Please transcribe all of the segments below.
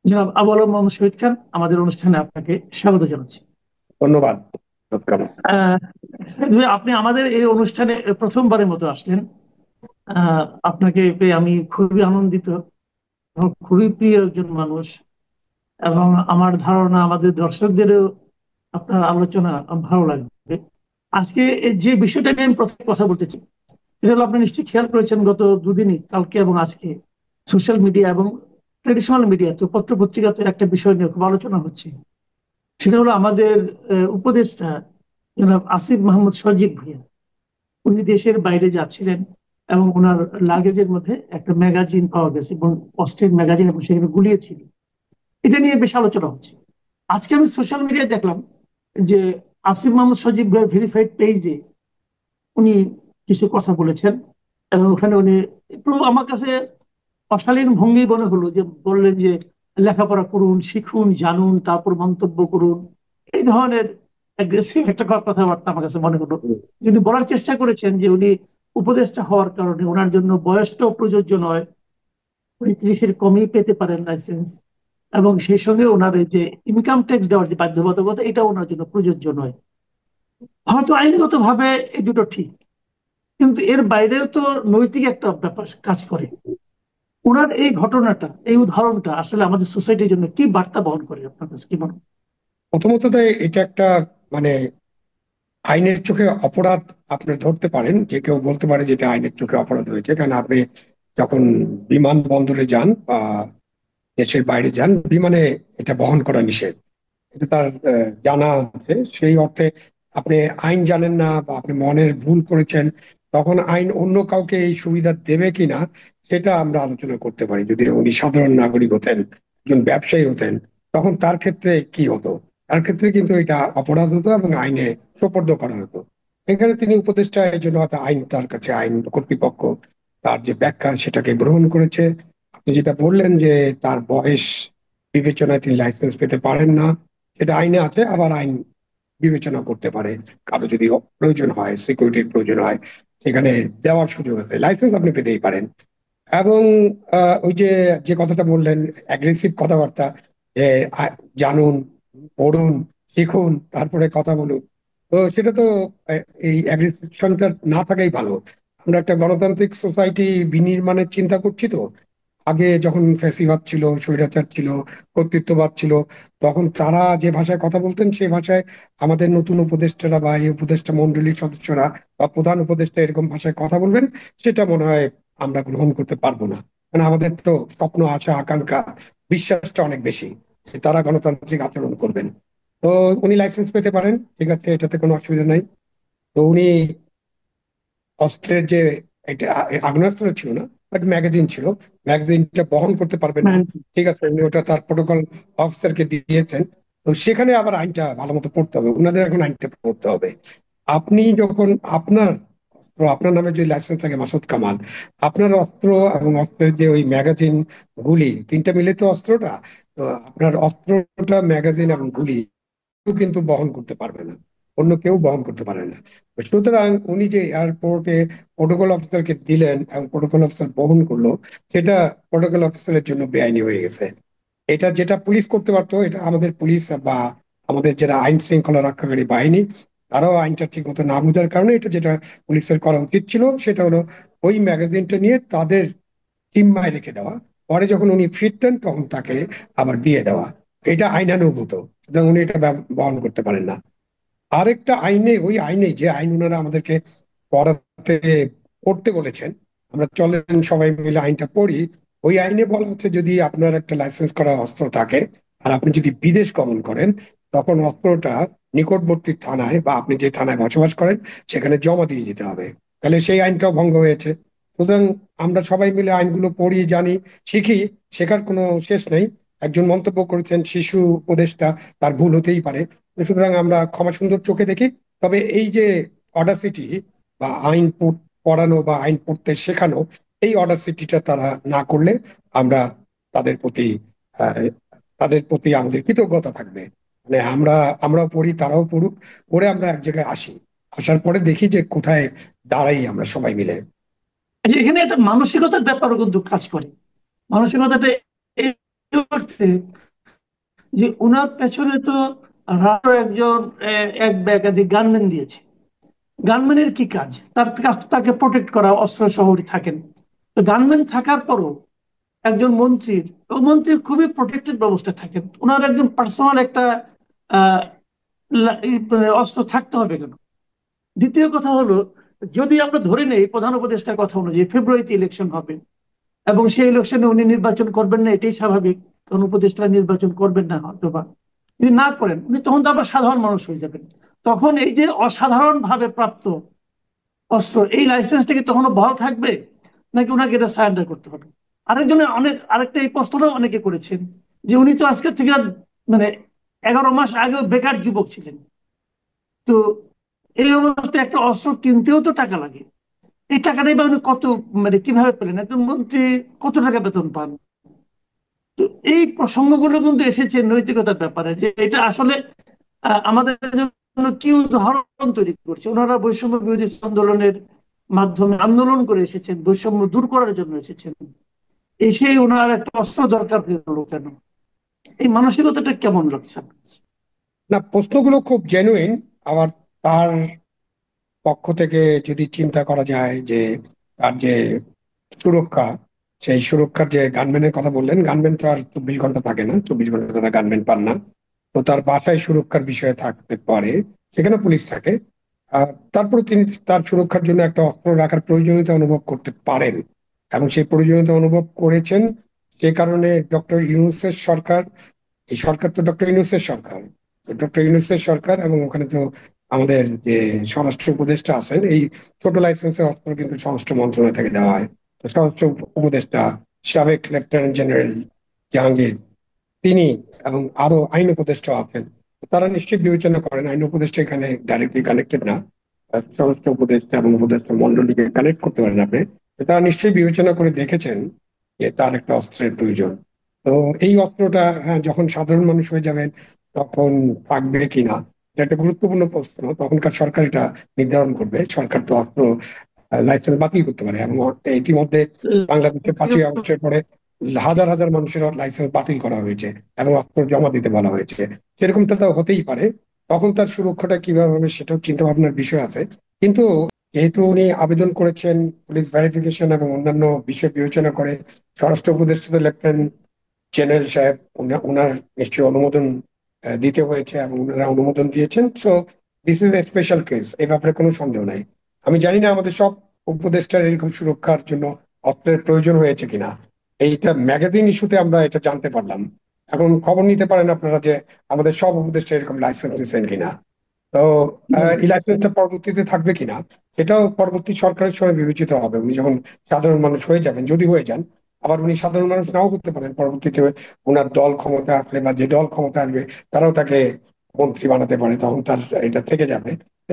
জনাব আবু আলম মোহাম্মদ শহীদ খান, আমাদের অনুষ্ঠানে আপনাকে স্বাগত জানাচ্ছি। ধন্যবাদ। সৎকার। আহ, আপনি আমাদের এই অনুষ্ঠানে প্রথমবারের মতো আসলেন। আপনাকে পেয়ে আমি খুবই আনন্দিত এবং খুবই প্রিয় একজন মানুষ, এবং আমার ধারণা আমাদের দর্শকদেরও আপনার আলোচনা ভালো লাগবে। আজকে যে বিষয়টা নিয়ে আমি প্রথমে কথা বলতে চাই, এটা হলো, আপনি নিশ্চয়ই খেয়াল করেছেন গত দুদিনই, কালকে এবং আজকে, সোশ্যাল মিডিয়া এবং ট্রেডিশনাল মিডিয়া তো পত্র পত্রিকাতে একটা বিষয় নিয়ে খুব আলোচনা হচ্ছে। সেটা হলো আমাদের উপদেষ্টা জনাব আসিফ মাহমুদ সজীব ভুঁইয়া। উনি দেশের বাইরে যাচ্ছিলেন এবং ওনার লাগেজের মধ্যে একটা ম্যাগাজিন পাওয়া গেছে, এবং অস্ট্রেলিয়ান ম্যাগাজিন, এবং সেখানে গুলিয়েছিল। এটা নিয়ে বেশ আলোচনা হচ্ছে। আজকে আমি সোশ্যাল মিডিয়ায় দেখলাম যে আসিফ মাহমুদ সজীব ভুঁইয়ার ভেরিফাইড পেজে উনি কিছু কথা বলেছেন, এবং ওখানে উনি একটু আমার কাছে অশালীন ভঙ্গি মনে হলো, যে বললেন যে লেখাপড়া করুন, শিখুন, জানুন, তারপর মন্তব্য করুন। এই ধরনের অ্যাগ্রেসিভ একটা কথাবার্তা আমার কাছে মনে হলো। যিনি বলার চেষ্টা করেছেন যে উনি উপদেষ্টা হওয়ার কারণে ওনার জন্য বয়সটাও প্রযোজ্য নয়, উনি 30-এর কমই পেতে পারেন লাইসেন্স, এবং সেই সঙ্গে ওনার এই যে ইনকাম ট্যাক্স দেওয়ার যে বাধ্যবাধকতা, এটা ওনার জন্য প্রযোজ্য নয়। হয়তো আইনগত ভাবে এই দুটো ঠিক, কিন্তু এর বাইরেও তো নৈতিক একটা ব্যাপার কাজ করে। ওনার এই ঘটনাটা, এই উদাহরণটা আসলে আমাদের সোসাইটির জন্য কি বার্তা বহন করে, আপনার কাছে কি মনে হয়? প্রথমত তো এটা একটা মানে আইনের চোখে অপরাধ আপনার ধরতে পারেন, যে কেউ বলতে পারে যে এটা আইনের চোখে অপরাধ হয়েছে, কারণ আপনি যখন বিমানবন্দরে যান বা দেশের বাইরে যান, বিমানে এটা বহন করা নিষেধ। এটা তার জানা আছে। সেই অর্থে আপনি আইন জানেন না বা আপনি মনের ভুল করেছেন, তখন আইন অন্য কাউকে এই সুবিধা দেবে কিনা সেটা আমরা আলোচনা করতে পারি। যদি উনি সাধারণ নাগরিক হতেন, একজন ব্যবসায়ী হতেন, তখন তার ক্ষেত্রে কি হতো? তার ক্ষেত্রে কিন্তু এটা অপরাধ হতো এবং আইনে সোপর্দ করা হতো। এখানে তিনি উপদেষ্টা, এই জন্য হয়তো আইন তার কাছে, আইন কর্তৃপক্ষ তার যে ব্যাখ্যা সেটাকে গ্রহণ করেছে। আপনি যেটা বললেন যে তার বয়স বিবেচনায় তিনি লাইসেন্স পেতে পারেন না, সেটা আইনে আছে। আবার আইন বিবেচনা করতে পারে, কারো যদি প্রয়োজন হয়, সিকিউরিটির প্রয়োজন হয়, সেখানে দেওয়ার সুযোগ আছে, লাইসেন্স আপনি পেতেই পারেন। এবং ওই যে যে কথাটা বললেন, অ্যাগ্রেসিভ কথাবার্তা, যে জানুন, পড়ুন, শিখুন, তারপরে কথা বলুন, তো সেটা তো এই অ্যাগ্রেশনটা না থাকাই ভালো। আমরা একটা গণতান্ত্রিক সোসাইটি বিনির্মাণের চিন্তা করছি। তো আগে যখন ফ্যাসিবাদ ছিল, স্বৈরাচার ছিল, কর্তৃত্ববাদ ছিল, তখন তারা যে ভাষায় কথা বলতেন সেই ভাষায় আমাদের নতুন উপদেষ্টারা বা এই উপদেষ্টা মন্ডলীর সদস্যরা বা প্রধান উপদেষ্টা এরকম ভাষায় কথা বলবেন, সেটা মনে হয় আমরা গ্রহণ করতে পারবো না। মানে আমাদের তো স্বপ্ন, আশা, আকাঙ্ক্ষা, বিশ্বাসটা অনেক বেশি যে তারা গণতান্ত্রিক আচরণ করবেন। তো উনি লাইসেন্স পেতে পারেন, ঠিক আছে, এটাতে কোনো অসুবিধা নাই। তো উনি অস্ত্রের যে, এটা আগ্নেয়াস্ত্র ছিল না, বাট ম্যাগাজিন ছিল, ম্যাগাজিনটা বহন করতে পারবেন না, হ্যাঁ, ঠিক আছে, উনি ওটা তার প্রোটোকল অফিসারকে দিয়েছেন। তো সেখানে আবার আইনটা ভালো মতো পড়তে হবে, ওনাদের এখন আইনটা পড়তে হবে। আপনি যখন আপনার অস্ত্র, আপনার নামে যে লাইসেন্স থাকে মাসুদ কামাল, আপনার অস্ত্র এবং অস্ত্রের যে ওই ম্যাগাজিন, গুলি, তিনটা মিলে তো অস্ত্রটা। তো আপনার অস্ত্রটা, ম্যাগাজিন এবং গুলি কেউ কিন্তু বহন করতে পারবে না, অন্য কেউ বহন করতে পারে না। সুতরাং উনি যে এয়ারপোর্টে প্রোটোকল অফিসারকে দিলেন এবং প্রোটোকল অফিসার বহন করলো, সেটা প্রোটোকল অফিসারের জন্য বেআইনি হয়ে গেছে। এটা যেটা পুলিশ করতে পারতো, এটা আমাদের পুলিশ বা আমাদের যারা আইন শৃঙ্খলা রক্ষাকারী বাহিনী, তারাও আইনটা ঠিক মতো না বোঝার কারণে এটা যেটা পুলিশের করা উচিত ছিল, সেটা হলো ওই ম্যাগাজিনটা নিয়ে তাদের জিম্মায় রেখে দেওয়া, পরে যখন উনি ফিরতেন তখন তাকে আবার দিয়ে দেওয়া। এটা আইনানুগত, সুতরাং উনি এটা বহন করতে পারেন না। আরেকটা আইনে, ওই আইনে যে আইন ওনারা আমাদেরকে পড়াতে, পড়তে বলেছেন, আমরা চলেন সবাই মিলে আইনটা পড়ি। ওই আইনে বলা হচ্ছে যদি আপনার একটা লাইসেন্স করা অস্ত্র থাকে আর আপনি যদি বিদেশ গমন করেন, তখন অস্ত্রটা নিকটবর্তী থানায় বা আপনি যে থানায় বসবাস করেন সেখানে জমা দিয়ে যেতে হবে। তাহলে সেই আইনটাও ভঙ্গ হয়েছে। সুতরাং আমরা সবাই মিলে আইনগুলো পড়ি, জানি, শিখি, শেখার কোনো শেষ নেই। একজন মন্তব্য করেছেন শিশু উপদেষ্টা, তার ভুল হতেই পারে। সুতরাং আমরা ক্ষমা সুন্দর চোখে দেখি। তবে এই যে অডাসিটি বা পড়ানো বা আইন পড়তে শেখানো, এই অডাসিটিটা তারা না করলে আমরা তাদের প্রতি আহ, তাদের প্রতি আমাদের কৃতজ্ঞতা থাকবে। মানে আমরাও পড়ি, তারাও পড়ুক, পড়ে আমরা এক জায়গায় আসি, আসার পরে দেখি যে কোথায় দাঁড়াই আমরা সবাই মিলে। আচ্ছা, এখানে একটা মানসিকতার ব্যাপারও কিন্তু কাজ করে। মানসিকতাটা অর্থে যে ওনার পেছনে তো রাষ্ট্র একজন এক বা একাধিক গানম্যান দিয়েছে। গানম্যানের কি কাজ? তার কাজ তো তাকে প্রোটেক্ট করা, অস্ত্র শহরে থাকেন। তো গানম্যান থাকার পরও একজন মন্ত্রীর, ও মন্ত্রী খুবই প্রোটেক্টেড ব্যবস্থা থাকেন, ওনার একজন পার্সোনাল একটা আহ, মানে অস্ত্র থাকতে হবে কেন? দ্বিতীয় কথা হলো, যদি আমরা ধরে নেই প্রধান উপদেষ্টার কথা অনুযায়ী ফেব্রুয়ারিতে ইলেকশন হবে এবং সেই ইলেকশনে উনি নির্বাচন করবেন না, এটাই স্বাভাবিক, কারণ উপদেষ্টা নির্বাচন করবেন না হয়তো বা। যদি না করেন উনি, তখন তো আবার সাধারণ মানুষ হয়ে যাবেন। তখন এই যে অসাধারণ ভাবে প্রাপ্ত অস্ত্র, এই লাইসেন্সটা কি তখনও বহাল থাকবে, নাকি ওনাকে এটা সারেন্ডার করতে হবে? আরেকজনের অনেক, আরেকটা এই প্রশ্নটাও অনেকে করেছেন যে উনি তো আজকের থেকে মানে 11 মাস আগেও বেকার যুবক ছিলেন। তো এই অবস্থায় একটা অস্ত্র কিনতেও তো টাকা লাগে। এই টাকাটাই বা উনি কত, মানে কিভাবে পেলেন? একজন মন্ত্রী কত টাকা বেতন পান? তো এই প্রসঙ্গগুলো কিন্তু এসেছে নৈতিকতার ব্যাপারে, যে এটা আসলে আমাদের জন্য কি উদাহরণ তৈরি করছে। ওনারা বৈষম্য বিরোধী আন্দোলনের মাধ্যমে আন্দোলন করে এসেছেন, বৈষম্য দূর করার জন্য এসেছেন, এসে ওনার একটা অস্ত্র দরকার হয়ে গেল কেন? এই মানসিকতাটা কেমন লাগছে আপনার কাছে? না, প্রশ্নগুলো খুব জেনুইন। আবার তার পক্ষ থেকে যদি চিন্তা করা যায় যে তার যে সুরক্ষা, সেই সুরক্ষার যে গানম্যানের কথা বললেন, গানম্যান তো আর 24 ঘন্টা থাকে না, 24 ঘন্টা তারা গানম্যান পান না। তো তার বাসায় সুরক্ষার বিষয়ে থাকতে পারে, সেখানে পুলিশ থাকে। তারপরে তিনি তার সুরক্ষার জন্য একটা অস্ত্র রাখার প্রয়োজনীয়তা অনুভব করতে পারেন, এবং সেই প্রয়োজনীয়তা অনুভব করেছেন। সে কারণে ডক্টর ইউনূসের সরকার, এই সরকার তো ডক্টর ইউনূসের সরকার, তো ডক্টর ইউনূসের সরকার, এবং ওখানে তো আমাদের যে স্বরাষ্ট্র উপদেষ্টা আছেন, এই ছোট লাইসেন্সের অস্ত্র কিন্তু স্বরাষ্ট্র মন্ত্রণালয় থেকে দেওয়া হয়। তো স্বরাষ্ট্র উপদেষ্টা সাবেক লেফটেন্যান্ট জেনারেল জাহাঙ্গীর, তিনি এবং আরো আইন উপদেষ্টা আছেন, তারা নিশ্চয়ই বিবেচনা করেন। আইন উপদেষ্টা এখানে ডাইরেক্টলি কানেক্টেড না, স্বরাষ্ট্র উপদেষ্টা এবং উপদেষ্টা মন্ডলীকে কানেক্ট করতে পারেন আপনি। তো তারা নিশ্চয়ই বিবেচনা করে দেখেছেন যে তার একটা অস্ত্রের প্রয়োজন। তো এই অস্ত্রটা, হ্যাঁ, যখন সাধারণ মানুষ হয়ে যাবেন তখন থাকবে কিনা, এটা একটা গুরুত্বপূর্ণ প্রশ্ন। তখনকার সরকার এটা নির্ধারণ করবে। সরকার তো অস্ত্র লাইসেন্স বাতিল করতে পারে, এবং ইতিমধ্যে বাংলাদেশে 5ই আগস্টের পরে হাজার হাজার মানুষের লাইসেন্স বাতিল করা হয়েছে এবং অস্ত্র জমা দিতে বলা হয়েছে। সেরকমটা তো হতেই পারে। তখন তার সুরক্ষাটা কিভাবে হবে সেটাও চিন্তা ভাবনার বিষয় আছে। কিন্তু যেহেতু উনি আবেদন করেছেন, পুলিশ ভেরিফিকেশন এবং অন্যান্য বিষয় বিবেচনা করে স্বরাষ্ট্র উপদেষ্টা লেফটেন্যান্ট জেনারেল সাহেব, ওনার নিশ্চয়ই অনুমোদন দিতে হয়েছে, এবং ওনারা অনুমোদন দিয়েছেন। So this is a special case, এই ব্যাপারে কোনো সন্দেহ নাই। আমি জানি না আমাদের সব উপদেষ্টার এরকম সুরক্ষার জন্য অস্ত্রের প্রয়োজন হয়েছে কিনা। এইটা ম্যাগাজিন ইস্যুতে আমরা এটা জানতে পারলাম। এখন খবর নিতে পারেন আপনারা যে আমাদের সব উপদেষ্টা এরকম লাইসেন্স দিচ্ছেন কিনা। তো এই লাইসেন্সটা পরবর্তীতে থাকবে কিনা, সেটাও পরবর্তী সরকারের সময় বিবেচিত হবে। উনি যখন সাধারণ মানুষ হয়ে যাবেন, যদি হয়ে যান, আবার উনি সাধারণ মানুষ নাও হতে পারেন পরবর্তীতে। ওনার দল ক্ষমতা আসলে বা যে দল ক্ষমতা আসবে, তারাও তাকে মন্ত্রী বানাতে পারে, তখন তার এটা থেকে যাবে।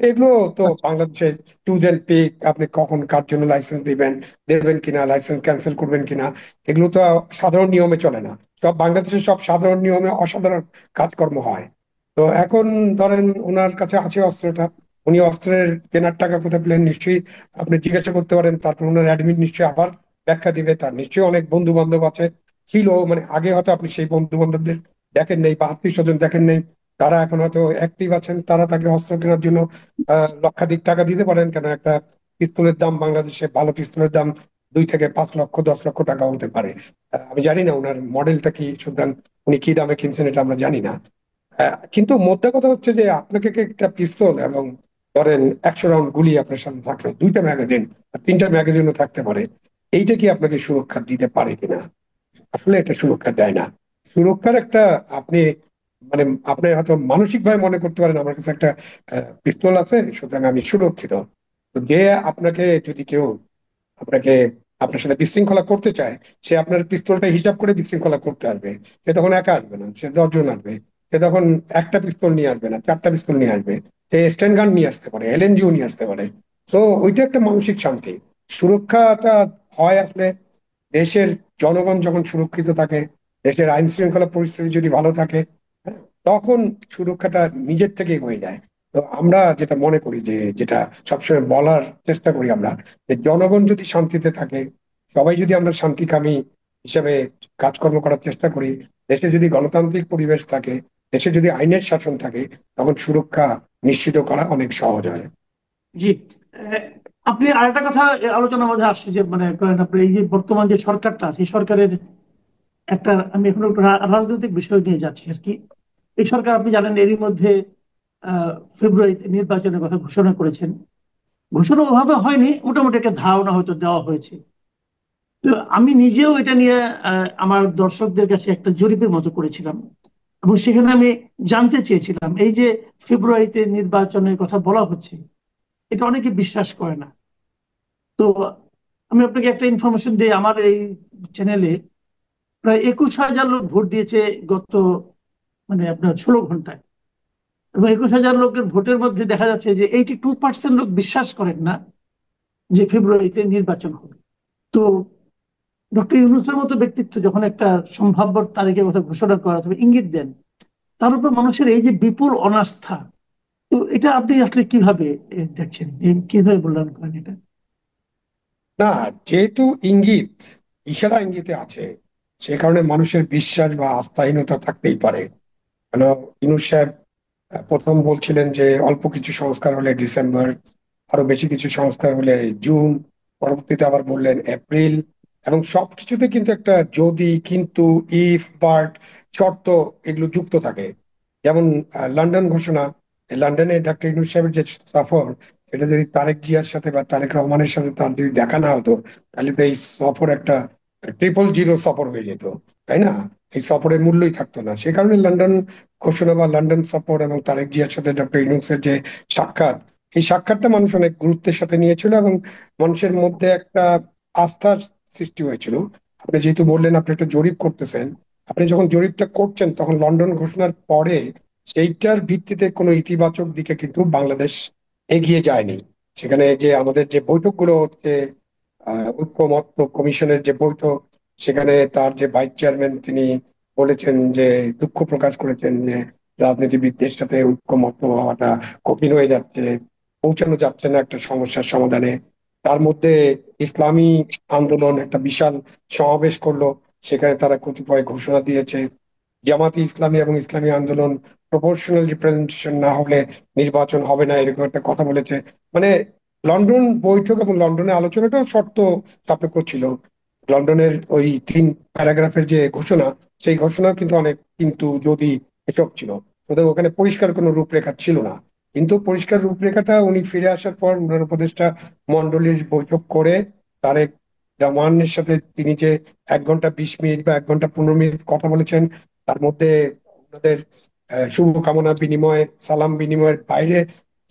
এগুলো তো আচ্ছা। বাংলাদেশে চুজ এন্ড পিক, আপনি কখন কার জন্য লাইসেন্স দিবেন, দেবেন কিনা, লাইসেন্স ক্যান্সেল করবেন কিনা, এগুলো তো সাধারণ নিয়মে চলে না। সব বাংলাদেশের সব সাধারণ নিয়মে অসাধারণ কাজকর্ম হয়। তো এখন ধরেন ওনার কাছে আছে অস্ত্রটা, উনি অস্ত্রের কেনার টাকা কোথায় পেলেন নিশ্চয়ই আপনি জিজ্ঞাসা করতে পারেন। তারপর ওনার অ্যাডমিন নিশ্চয়ই আবার ব্যাখ্যা দিবে। তার নিশ্চয়ই অনেক বন্ধু বান্ধব আছে, ছিল, মানে আগে হয়তো আপনি সেই বন্ধু বান্ধবদের দেখেন নেই বা আত্মীয় স্বজন দেখেন নেই, তারা এখন হয়তো অ্যাক্টিভ আছেন, তারা তাকে অস্ত্র কেনার জন্য লক্ষাধিক টাকা দিতে পারেন। কেন, একটা পিস্তলের দাম বাংলাদেশে, ভালো পিস্তলের দাম 2 থেকে 5 লক্ষ, 10 লক্ষ টাকা হতে পারে। আমি জানি না ওনার মডেলটা কি, সুতরাং উনি কি দামে কিনছেন এটা আমরা জানি না। কিন্তু মোদ্দা কথা হচ্ছে যে আপনাকে কি একটা পিস্তল এবং ধরেন 100 রাউন্ড গুলি আপনার সামনে থাকলো, 2টা ম্যাগাজিন আর 3টা ম্যাগাজিনও থাকতে পারে, এইটা কি আপনাকে সুরক্ষা দিতে পারে কিনা? আসলে এটা সুরক্ষা দেয় না। সুরক্ষার একটা, আপনি মানে আপনি হয়তো মানসিক ভাবে মনে করতে পারেন আমার কাছে একটা পিস্তল আছে, সুতরাং আমি সুরক্ষিত। তো যে আপনাকে, যদি কেউ আপনাকে, আপনার সাথে বিশৃঙ্খলা করতে চায়, সে আপনার পিস্তলটা হিসাব করে বিশৃঙ্খলা করতে আসবে। সে তখন একা আসবে না, সে 10 জন আসবে। সে তখন একটা পিস্তল নিয়ে আসবে না, 4টা পিস্তল নিয়ে আসবে। সে স্ট্যান্ড গান নিয়ে আসতে পারে, এলএনজিও নিয়ে আসতে পারে। তো ওইটা একটা মানসিক শান্তি। সুরক্ষাটা হয় আসলে দেশের জনগণ যখন সুরক্ষিত থাকে, দেশের আইন শৃঙ্খলা পরিস্থিতি যদি ভালো থাকে, হ্যাঁ, তখন সুরক্ষাটা নিজের থেকেই হয়ে যায়। তো আমরা যেটা মনে করি, যে যেটা সবসময় বলার চেষ্টা করি আমরা, যে জনগণ যদি শান্তিতে থাকে, সবাই যদি আমরা শান্তিকামী হিসেবে কাজকর্ম করার চেষ্টা করি। দেশে যদি গণতান্ত্রিক পরিবেশ থাকে, দেশে যদি আইনের শাসন থাকে, তখন সুরক্ষা নিশ্চিত করা অনেক সহজ হয়। জি। আহ, আপনি আরেকটা কথা আলোচনার মধ্যে আসছে যে মানে করেন আপনি এই যে বর্তমান যে সরকারটা আছে এই সরকারের একটা, আমি এখন একটু রাজনৈতিক বিষয় নিয়ে যাচ্ছি আর কি। এই সরকার আপনি জানেন এরই মধ্যে ফেব্রুয়ারিতে নির্বাচনের কথা ঘোষণা করেছেন। ঘোষণা ওভাবে হয়নি, মোটামুটি একটা ধারণা হয়তো দেওয়া হয়েছে। তো আমি নিজেও এটা নিয়ে আমার দর্শকদের কাছে একটা জরিপের মতো করেছিলাম, এবং সেখানে আমি জানতে চেয়েছিলাম এই যে ফেব্রুয়ারিতে নির্বাচনের কথা বলা হচ্ছে, এটা অনেকে বিশ্বাস করে না। তো আমি আপনাকে একটা ইনফরমেশন দিই, আমার এই চ্যানেলে প্রায় 21,000 লোক ভোট দিয়েছে গত মানে আপনার 16 ঘন্টায়। এবং 21,000 লোকের ভোটের মধ্যে দেখা যাচ্ছে যে 82% লোক বিশ্বাস করেন না যে ফেব্রুয়ারিতে নির্বাচন হবে। তো ডক্টর ইউনূসের মতো ব্যক্তিত্ব যখন একটা সম্ভাব্য তারিখের কথা ঘোষণা করা তবে ইঙ্গিত দেন, তার উপর মানুষের এই যে বিপুল অনাস্থা, তো এটা আপনি আসলে কিভাবে দেখছেন, কিভাবে মূল্যায়ন করেন এটা? না, যেহেতু ইঙ্গিত ইশারা ইঙ্গিতে আছে, সে কারণে মানুষের বিশ্বাস বা আস্থাহীনতা থাকতেই পারে। কেন, ইউনূস সাহেব প্রথম বলছিলেন যে অল্প কিছু সংস্কার হলে ডিসেম্বর, আরো বেশি কিছু সংস্কার হলে জুন, পরবর্তীতে আবার বললেন এপ্রিল। এবং সবকিছুতে কিন্তু একটা যদি, কিন্তু, ইফ, বাট, শর্ত এগুলো যুক্ত থাকে। যেমন লন্ডন ঘোষণা, লন্ডনে ডক্টর ইউনূস সাহেবের যে সফর, এটা যদি তারেক জিয়ার সাথে বা তারেক রহমানের সাথে তার যদি দেখা না হতো, তাহলে তো এই সফর একটা 000 সফর হয়ে যেত, তাই না? এই সফরের মূল্যই থাকতো না। সে কারণে লন্ডন ঘোষণা বা লন্ডন সফর এবং তারেক জিয়ার সাথে ডক্টর ইউনূসের যে সাক্ষাৎ, এই সাক্ষাৎটা মানুষ অনেক গুরুত্বের সাথে নিয়েছিল এবং মানুষের মধ্যে একটা আস্থার সৃষ্টি হয়েছিল। আপনি যেহেতু বললেন আপনি একটা জরিপ করতেছেন, আপনি যখন জরিপটা করছেন তখন লন্ডন ঘোষণার পরে সেইটার ভিত্তিতে কোনো ইতিবাচক দিকে কিন্তু বাংলাদেশ এগিয়ে যায়নি। সেখানে যে আমাদের যে বৈঠকগুলো হচ্ছে, ঐক্যমত্য কমিশনের যে বৈঠক, সেখানে তার যে ভাইস চেয়ারম্যান তিনি বলেছেন যে, দুঃখ প্রকাশ করেছেন যে রাজনীতিবিদদের সাথে ঐক্যমত্য হওয়াটা কঠিন হয়ে যাচ্ছে, পৌঁছানো যাচ্ছে না একটা সমস্যার সমাধানে। তার মধ্যে ইসলামী আন্দোলন একটা বিশাল সমাবেশ করলো, সেখানে তারা কতিপয় ঘোষণা দিয়েছে। জামাতি ইসলামী এবং ইসলামী আন্দোলন প্রপোর্শনাল রিপ্রেজেন্টেশন না হলে নির্বাচন হবে না, এরকম একটা কথা বলেছে। মানে লন্ডন বৈঠক এবং লন্ডনের আলোচনাটাও শর্ত সাপেক্ষ ছিল। লন্ডনের ওই 3 প্যারাগ্রাফের যে ঘোষণা, সেই ঘোষণা কিন্তু অনেক কিন্তু যদি এসব ছিল, ওদের ওখানে পরিষ্কার কোনো রূপরেখা ছিল না। কিন্তু পরিষ্কার রূপরেখাটা উনি ফিরে আসার পর উনার উপদেষ্টা মন্ডলীর বৈঠক করে তারেক রহমানের সাথে তিনি যে 1 ঘন্টা 20 মিনিট বা 1 ঘন্টা 15 মিনিট কথা বলেছেন, তার মধ্যে ওনাদের শুভকামনা বিনিময়, সালাম বিনিময়ের বাইরে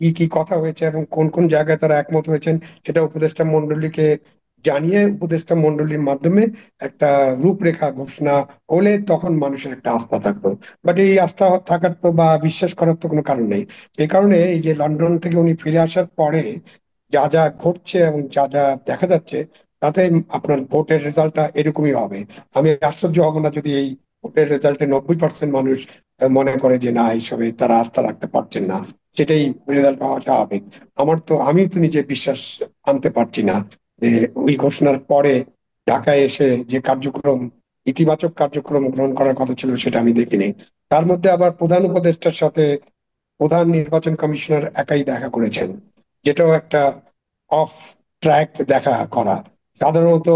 কি কি কথা হয়েছে এবং কোন কোন জায়গায় তারা একমত হয়েছেন, সেটা উপদেষ্টা মন্ডলীকে জানিয়ে উপদেষ্টা মন্ডলীর মাধ্যমে একটা রূপরেখা ঘোষণা হলে তখন মানুষের একটা আস্থা থাকতো। বাট এই আস্থা থাকার তো বা বিশ্বাস করার তো কোনো কারণ নেই। এই কারণে এই যে লন্ডন থেকে উনি ফিরে আসার পরে যা যা ঘটছে এবং যা যা দেখা যাচ্ছে, তাতে আপনার ভোটের রেজাল্টটা এরকমই হবে। আমি আশ্চর্য হব না যদি এই ভোটের রেজাল্টে 90% মানুষ মনে করে যে না, এইসবে তারা আস্থা রাখতে পারছেন না, সেটাই রেজাল্ট পাওয়া স্বাভাবিক। আমি তো নিজে বিশ্বাস আনতে পারছি না যে ওই ঘোষণার পরে ঢাকায় এসে যে কার্যক্রম, ইতিবাচক কার্যক্রম গ্রহণ করার কথা ছিল, সেটা আমি দেখিনি। তার মধ্যে আবার প্রধান উপদেষ্টার সাথে প্রধান নির্বাচন কমিশনার একাই দেখা করেছেন, যেটাও একটা অফ ট্র্যাক দেখা করা। সাধারণত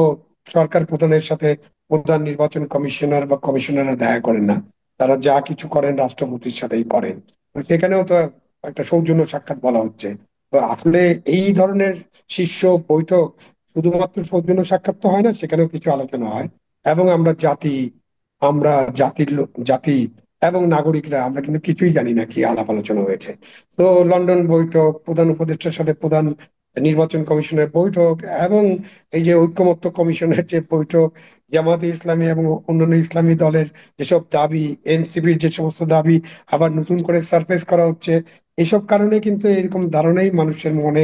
সরকার প্রধানের সাথে প্রধান নির্বাচন কমিশনার বা কমিশনাররা দেখা করেন না, তারা যা কিছু করেন রাষ্ট্রপতির সাথেই করেন। তো সেখানেও তো একটা সৌজন্য সাক্ষাৎ বলা হচ্ছে। তো আসলে এই ধরনের শীর্ষ বৈঠক শুধুমাত্র সৌজন্য সাক্ষাৎ তো হয় না, সেখানেও কিছু আলোচনা হয়। এবং আমরা জাতি এবং নাগরিকরা আমরা কিন্তু কিছুই জানি না কি আলাপ আলোচনা হয়েছে। তো লন্ডন বৈঠক, প্রধান উপদেষ্টার সাথে প্রধান নির্বাচন কমিশনের বৈঠক, এবং এই যে ঐকমত্য কমিশনের যে বৈঠক, জামাতে ইসলামী এবং অন্যান্য ইসলামী দলের যেসব দাবি, এনসিপির যে সমস্ত দাবি আবার নতুন করে সারফেস করা হচ্ছে, এসব কারণে কিন্তু এরকম ধারণাই মানুষের মনে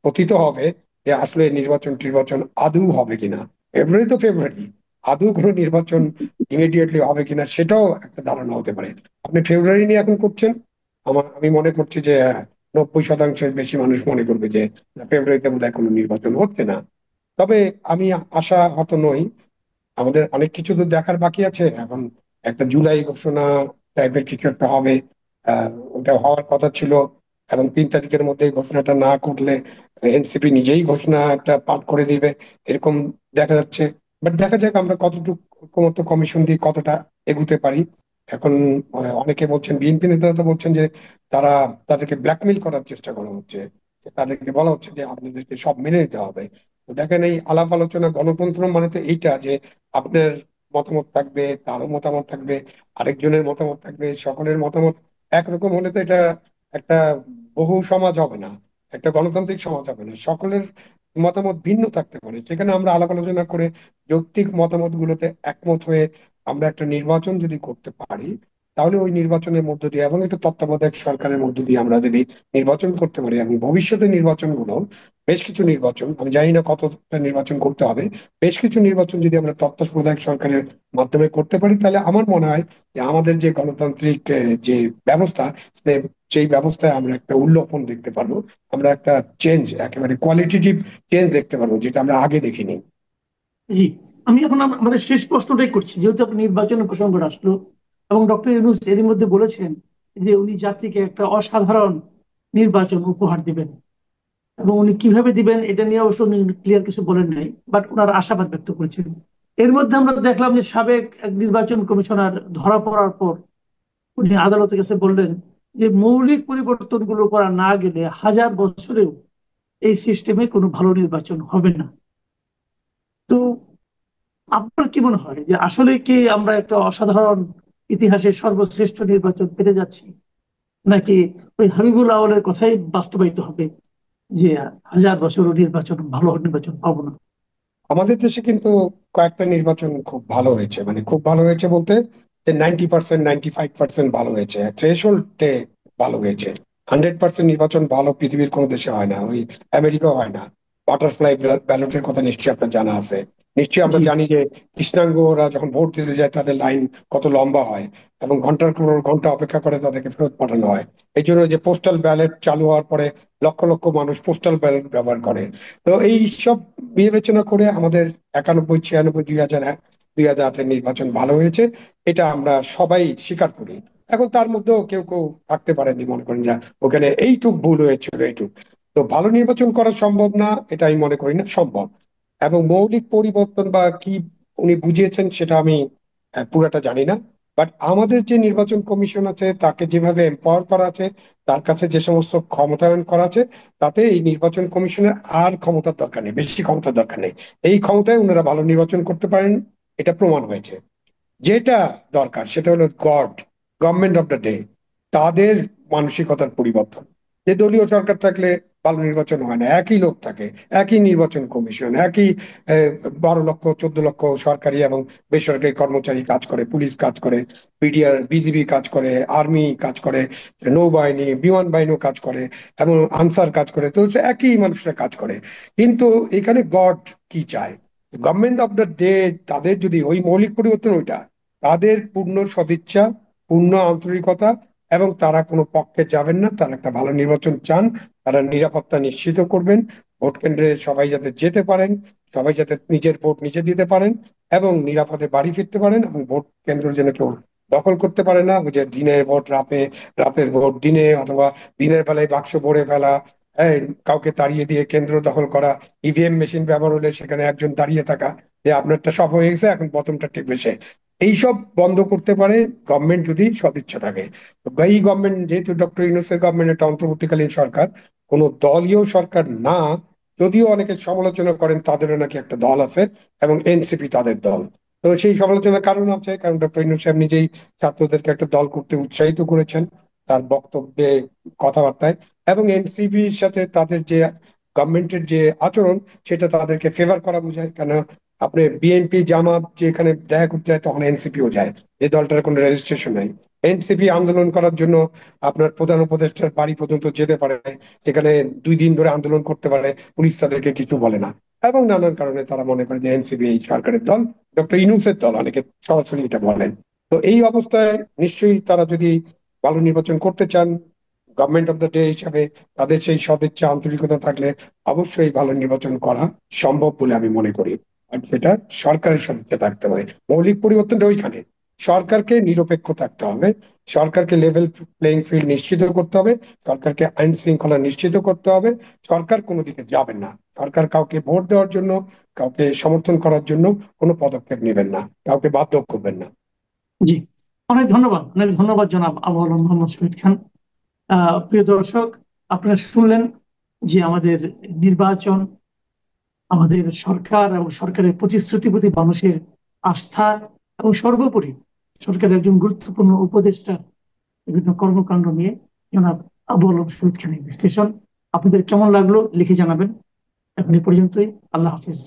পতিত হবে যে আসলে নির্বাচন টির্বাচন আদৌ হবে কিনা। ফেব্রুয়ারি তো ফেব্রুয়ারি, আদৌ কোনো নির্বাচন ইমিডিয়েটলি হবে কিনা সেটাও একটা ধারণা হতে পারে। আপনি ফেব্রুয়ারি নিয়ে এখন করছেন, আমি মনে করছি যে 90%-এর বেশি মানুষ মনে করবে যে না, ফেব্রুয়ারিতে বোধহয় কোনো নির্বাচন হচ্ছে না। তবে আমি আশাহত নই। আমাদের অনেক কিছু তো দেখার বাকি আছে এখন। একটা জুলাই ঘোষণা টাইপের কিছু একটা হবে, ওটা হওয়ার কথা ছিল, এবং 3 তারিখের মধ্যে এই ঘোষণাটা না করলে এনসিপি নিজেই ঘোষণা একটা পাঠ করে দিবে, এরকম দেখা যাচ্ছে। বাট দেখা যাক আমরা কতটুকু ঐকমত্য কমিশন দিয়ে কতটা এগুতে পারি। এখন অনেকে বলছেন, বিএনপি নেতারা তো বলছেন যে তারা, তাদেরকে ব্ল্যাকমেইল করার চেষ্টা করা হচ্ছে, তাদেরকে বলা হচ্ছে যে আপনাদেরকে সব মেনে নিতে হবে। তো দেখেন, এই আলাপ আলোচনা গণতন্ত্র মানে তো এইটা যে আপনার মতামত থাকবে, তারও মতামত থাকবে, আরেকজনের মতামত থাকবে, সকলের মতামত একরকম হলে তো এটা একটা বহু সমাজ হবে না, একটা গণতান্ত্রিক সমাজ হবে না। সকলের মতামত ভিন্ন থাকতে পারে, যেখানে আমরা আলাপ আলোচনা করে যৌক্তিক মতামত গুলোতে একমত হয়ে আমরা একটা নির্বাচন যদি করতে পারি, তাহলে ওই নির্বাচনের মধ্য দিয়ে এবং একটা তত্ত্বাবধায়ক সরকারের মধ্য দিয়ে আমরা যদি নির্বাচন করতে পারি, এবং ভবিষ্যতে নির্বাচনগুলো, বেশ কিছু নির্বাচন, আমি জানি না কতটা নির্বাচন করতে হবে, বেশ কিছু নির্বাচন যদি আমরা তত্ত্বাবধায়ক সরকারের মাধ্যমে করতে পারি, তাহলে আমার মনে হয় যে আমাদের যে গণতান্ত্রিক যে ব্যবস্থা, সেই ব্যবস্থায় আমরা একটা উল্লপন দেখতে পারবো। আমরা একটা চেঞ্জ, একেবারে কোয়ালিটেটিভ চেঞ্জ দেখতে পারবো, যেটা আমরা আগে দেখিনি। জি, আমি এখন আমাদের শেষ প্রশ্নটাই করছি, যেহেতু আপনি নির্বাচনের প্রসঙ্গটা আসলো এবং ডক্টর ইউনূস এরই মধ্যে বলেছেন যে উনি জাতিকে একটা অসাধারণ নির্বাচন উপহার দিবেন, এবং উনি কিভাবে দিবেন এটা নিয়ে অবশ্য উনি ক্লিয়ার কিছু বলেন নাই, বাট ওনার আশাবাদ ব্যক্ত করেছেন। এর মধ্যে আমরা দেখলাম যে সাবেক এক নির্বাচন কমিশনার ধরা পড়ার পর উনি আদালতের কাছে বললেন যে মৌলিক পরিবর্তনগুলো করা না গেলে হাজার বছরেও এই সিস্টেমে কোনো ভালো নির্বাচন হবে না। তো আপনার কি মনে হয় যে আসলে কি আমরা একটা অসাধারণ ইতিহাসের সর্বশ্রেষ্ঠ নির্বাচন পেতে যাচ্ছি, নাকি ওই হাবিবুল আওয়ালের কথাই বাস্তবায়িত হবে যে হাজার বছরও নির্বাচন, ভালো নির্বাচন পাবো না? আমাদের দেশে কিন্তু কয়েকটা নির্বাচন খুব ভালো হয়েছে, মানে খুব ভালো হয়েছে বলতে যে 90%, 95% ভালো হয়েছে, থ্রেশহোল্ডে ভালো হয়েছে। 100% নির্বাচন ভালো পৃথিবীর কোনো দেশে হয় না, ওই আমেরিকা হয় না। বাটারফ্লাই ব্যালটের কথা নিশ্চয়ই আপনার জানা আছে। নিশ্চয়ই আমরা জি। জানি যে কৃষ্ণাঙ্গরা যখন ভোট দিতে যায় তাদের লাইন কত লম্বা হয়, এবং ঘন্টার পর ঘন্টা অপেক্ষা করে তাদেরকে ফেরত পাঠানো হয়। এই জন্য যে পোস্টাল ব্যালট চালু হওয়ার পরে লক্ষ লক্ষ মানুষ পোস্টাল ব্যালট ব্যবহার করে। তো এই সব বিবেচনা করে আমাদের 91, 96, 2000 নির্বাচন ভালো হয়েছে, এটা আমরা সবাই স্বীকার করি। এখন তার মধ্যেও কেউ কেউ থাকতে পারেন যে মনে করেন যে ওখানে এইটুক ভুল হয়েছিল, এইটুক। তো ভালো নির্বাচন করা সম্ভব না এটা আমি মনে করি না, সম্ভব। এবং মৌলিক পরিবর্তন বা কি উনি বুঝিয়েছেন সেটা আমি পুরাটা জানি না। বাট আমাদের যে নির্বাচন কমিশন আছে তাকে যেভাবে এম্পাওয়ার করা আছে, তার কাছে যে সমস্ত ক্ষমতায়ন করা আছে, তাতে এই নির্বাচন কমিশনের আর ক্ষমতার দরকার নেই, বেশি ক্ষমতার দরকার নেই। এই ক্ষমতায় ওনারা ভালো নির্বাচন করতে পারেন, এটা প্রমাণ হয়েছে। যেটা দরকার সেটা হলো গভর্নমেন্ট অফ দ্য ডে, তাদের মানসিকতার পরিবর্তন। যে দলীয় সরকার থাকলে ভালো নির্বাচন হয় না, একই লোক থাকে, একই নির্বাচন কমিশন, একই 12 লক্ষ 14 লক্ষ সরকারি এবং বেসরকারি কর্মচারী কাজ করে, পুলিশ কাজ করে, বিডিআর বিজিবি কাজ করে, আর্মি কাজ করে, নৌবাহিনী বিমান বাহিনীও কাজ করে, এবং আনসার কাজ করে, তো একই মানুষরা কাজ করে। কিন্তু এখানে গড কি চায়? গভর্নমেন্ট অফ দ্য ডে, তাদের যদি ওই মৌলিক পরিবর্তন ওইটা, তাদের পূর্ণ সদিচ্ছা, পূর্ণ আন্তরিকতা, এবং তারা কোনো পক্ষে যাবেন না, তারা একটা ভালো নির্বাচন চান, তারা নিরাপত্তা নিশ্চিত করবেন, ভোট কেন্দ্রে সবাই যাতে যেতে পারেন, সবাই যাতে নিজের ভোট নিজে দিতে পারেন এবং নিরাপদে বাড়ি ফিরতে পারেন, এবং ভোট কেন্দ্র যেন কেউ দখল করতে পারে না, ওই যে দিনের ভোট রাতে, রাতের ভোট দিনে, অথবা দিনের বেলায় বাক্স ভরে ফেলা, এই কাউকে তাড়িয়ে দিয়ে কেন্দ্র দখল করা, ইভিএম মেশিন ব্যবহার হলে সেখানে একজন দাঁড়িয়ে থাকা, যে আপনারটা সব হয়ে গেছে এখন বোতামটা টিপবে সে। এইসব বন্ধ করতে পারে গভর্নমেন্ট যদি সদিচ্ছা থাকে। তো এই গভর্নমেন্ট, যেহেতু ডক্টর ইউনূসের গভর্নমেন্ট একটা অন্তর্বর্তীকালীন সরকার, কোনো দলীয় সরকার না, যদিও অনেকে সমালোচনা করেন তাদেরও নাকি একটা দল আছে, এবং এনসিপি তাদের দল। তো সেই সমালোচনার কারণ আছে, কারণ ডক্টর ইউনূস সাহেব নিজেই ছাত্রদেরকে একটা দল করতে উৎসাহিত করেছেন তার বক্তব্যে, কথাবার্তায়। এবং এনসিপির সাথে তাদের যে গভর্নমেন্টের যে আচরণ, সেটা তাদেরকে ফেভার করা বোঝায়। কেন, আপনি বিএনপি জামাত যেখানে দেখা করতে যায় তখন এনসিপিও যায়, যে দলটার কোনো রেজিস্ট্রেশন নাই। এনসিপি আন্দোলন করার জন্য আপনার প্রধান উপদেষ্টার বাড়ি পর্যন্ত যেতে পারে, সেখানে 2 দিন ধরে আন্দোলন করতে পারে, পুলিশ তাদেরকে কিছু বলে না। এবং নানান কারণে তারা মনে করে যে এনসিপি এই সরকারের দল, ডক্টর ইউনূসের দল, অনেকে সরাসরি এটা বলেন। তো এই অবস্থায় নিশ্চয়ই তারা যদি ভালো নির্বাচন করতে চান, গভর্নমেন্ট অফ দ্য ডে হিসাবে তাদের সেই সদিচ্ছা আন্তরিকতা থাকলে অবশ্যই ভালো নির্বাচন করা সম্ভব বলে আমি মনে করি। আর সেটা সরকারের সদিচ্ছা থাকতে হবে। মৌলিক পরিবর্তনটা ওইখানে। সরকারকে নিরপেক্ষ থাকতে হবে, সরকারকে লেভেল প্লেইং ফিল্ড নিশ্চিত করতে হবে, সরকারকে আইন শৃঙ্খলা নিশ্চিত করতে হবে। সরকার কোনো দিকে যাবেন না, সরকার কাউকে ভোট দেওয়ার জন্য, কাউকে সমর্থন করার জন্য কোনো পদক্ষেপ নেবেন না, কাউকে বাধ্য করবেন না। জি, অনেক ধন্যবাদ জনাব আবু আলম মোহাম্মদ শহীদ খান। প্রিয় দর্শক, আপনারা শুনলেন যে আমাদের নির্বাচন, আমাদের সরকার এবং সরকারের প্রতিশ্রুতির প্রতি মানুষের আস্থা, এবং সর্বোপরি সরকারের একজন গুরুত্বপূর্ণ উপদেষ্টা বিভিন্ন কর্মকাণ্ড নিয়ে জনাব আবু আলম শহীদ খানের বিশ্লেষণ। আপনাদের কেমন লাগলো লিখে জানাবেন। এখন এই পর্যন্তই। আল্লাহ হাফিজ।